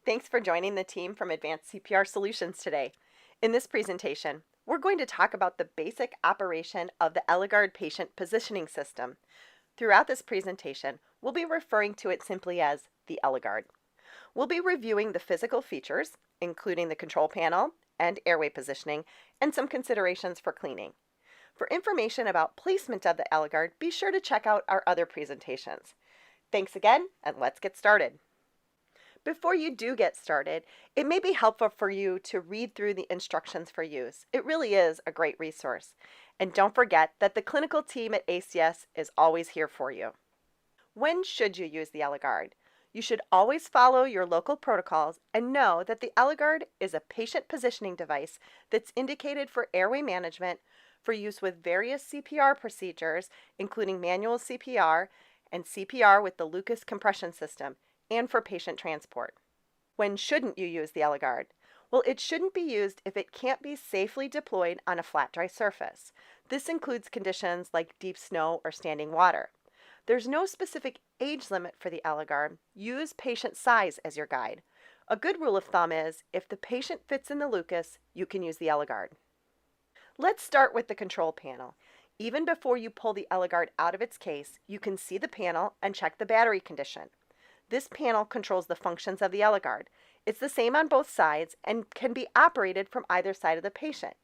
Thanks for joining the team from Advanced CPR Solutions today. In this presentation, we're going to talk about the basic operation of the Elegard patient positioning system. Throughout this presentation, we'll be referring to it simply as the Elegard. We'll be reviewing the physical features, including the control panel and airway positioning, and some considerations for cleaning. For information about placement of the Elegard, be sure to check out our other presentations. Thanks again, and let's get started. Before you do get started, it may be helpful for you to read through the instructions for use. It really is a great resource. And don't forget that the clinical team at ACS is always here for you. When should you use the Elegard? You should always follow your local protocols and know that the Elegard is a patient positioning device that's indicated for airway management for use with various CPR procedures, including manual CPR and CPR with the Lucas compression system, and for patient transport. When shouldn't you use the Elegard? Well, it shouldn't be used if it can't be safely deployed on a flat, dry surface. This includes conditions like deep snow or standing water. There's no specific age limit for the Elegard. Use patient size as your guide. A good rule of thumb is, if the patient fits in the Lucas, you can use the Elegard. Let's start with the control panel. Even before you pull the Elegard out of its case, you can see the panel and check the battery condition. This panel controls the functions of the Elegard. It's the same on both sides and can be operated from either side of the patient.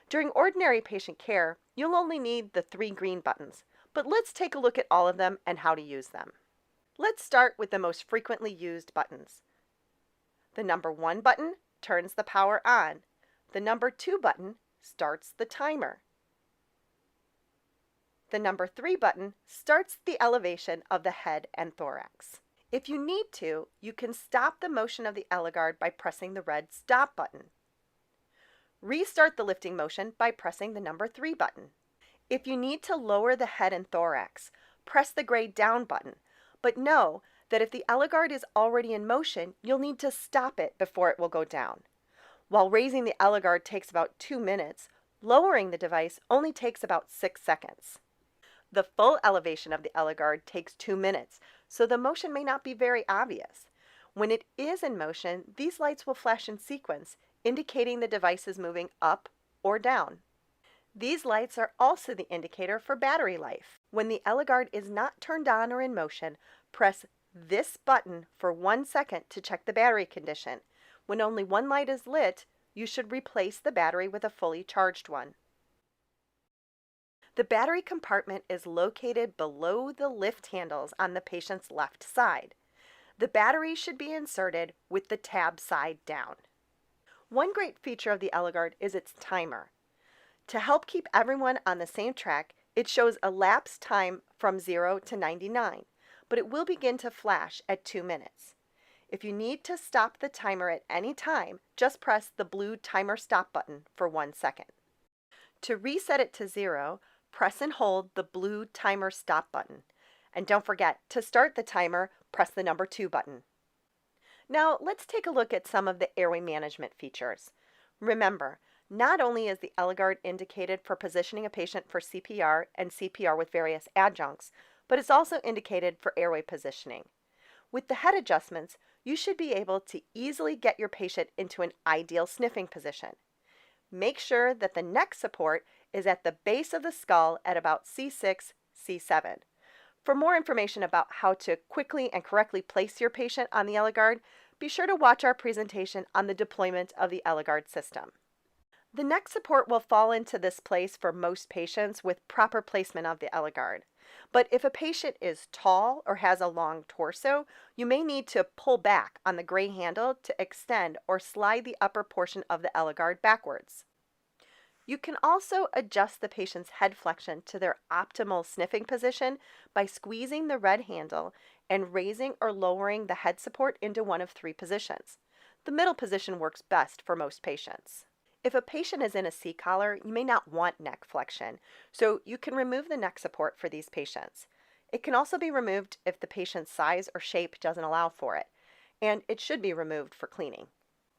During ordinary patient care, you'll only need the 3 green buttons, but let's take a look at all of them and how to use them. Let's start with the most frequently used buttons. The number 1 button turns the power on. The number 2 button starts the timer. The number 3 button starts the elevation of the head and thorax. If you need to, you can stop the motion of the Elegard by pressing the red stop button. Restart the lifting motion by pressing the number 3 button. If you need to lower the head and thorax, press the gray down button, but know that if the Elegard is already in motion, you'll need to stop it before it will go down. While raising the Elegard takes about 2 minutes, lowering the device only takes about 6 seconds. The full elevation of the Elegard takes 2 minutes, so the motion may not be very obvious. When it is in motion, these lights will flash in sequence, indicating the device is moving up or down. These lights are also the indicator for battery life. When the Elegard is not turned on or in motion, press this button for 1 second to check the battery condition. When only one light is lit, you should replace the battery with a fully charged one. The battery compartment is located below the lift handles on the patient's left side. The battery should be inserted with the tab side down. One great feature of the Elegard is its timer. To help keep everyone on the same track, it shows a lapse time from 0 to 99, but it will begin to flash at 2 minutes. If you need to stop the timer at any time, just press the blue timer stop button for 1 second. To reset it to 0, press and hold the blue timer stop button. And don't forget, to start the timer, press the number 2 button. Now let's take a look at some of the airway management features. Remember, not only is the Elegard indicated for positioning a patient for CPR and CPR with various adjuncts, but it's also indicated for airway positioning. With the head adjustments, you should be able to easily get your patient into an ideal sniffing position. Make sure that the neck support is at the base of the skull at about C6, C7. For more information about how to quickly and correctly place your patient on the Elegard, be sure to watch our presentation on the deployment of the Elegard system. The neck support will fall into this place for most patients with proper placement of the Elegard. But if a patient is tall or has a long torso, you may need to pull back on the gray handle to extend or slide the upper portion of the Elegard backwards. You can also adjust the patient's head flexion to their optimal sniffing position by squeezing the red handle and raising or lowering the head support into one of 3 positions. The middle position works best for most patients. If a patient is in a C-collar, you may not want neck flexion, so you can remove the neck support for these patients. It can also be removed if the patient's size or shape doesn't allow for it, and it should be removed for cleaning.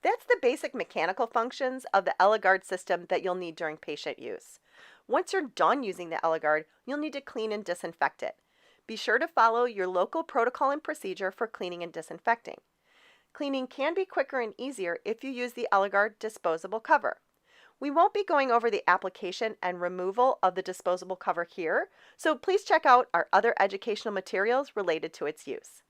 That's the basic mechanical functions of the Elegard system that you'll need during patient use. Once you're done using the Elegard, you'll need to clean and disinfect it. Be sure to follow your local protocol and procedure for cleaning and disinfecting. Cleaning can be quicker and easier if you use the Elegard disposable cover. We won't be going over the application and removal of the disposable cover here, so please check out our other educational materials related to its use.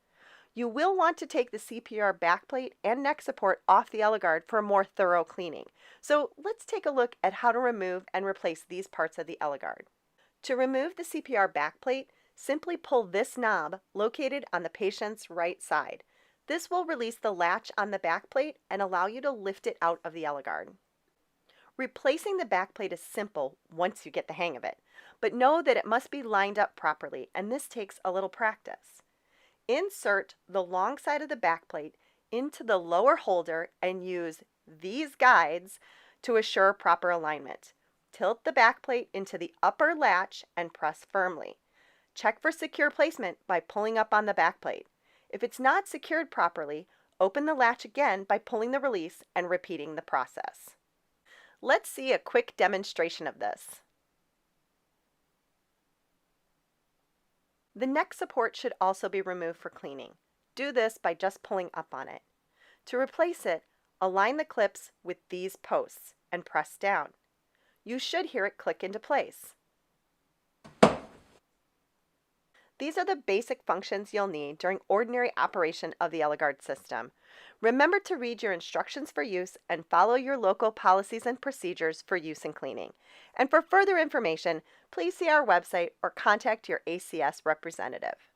You will want to take the CPR backplate and neck support off the Elegard for a more thorough cleaning. So let's take a look at how to remove and replace these parts of the Elegard. To remove the CPR backplate, simply pull this knob located on the patient's right side. This will release the latch on the backplate and allow you to lift it out of the Elegard. Replacing the backplate is simple once you get the hang of it, but know that it must be lined up properly, and this takes a little practice. Insert the long side of the backplate into the lower holder and use these guides to assure proper alignment. Tilt the backplate into the upper latch and press firmly. Check for secure placement by pulling up on the backplate. If it's not secured properly, open the latch again by pulling the release and repeating the process. Let's see a quick demonstration of this. The neck support should also be removed for cleaning. Do this by just pulling up on it. To replace it, align the clips with these posts and press down. You should hear it click into place. These are the basic functions you'll need during ordinary operation of the Elegard system. Remember to read your instructions for use and follow your local policies and procedures for use and cleaning. And for further information, please see our website or contact your ACS representative.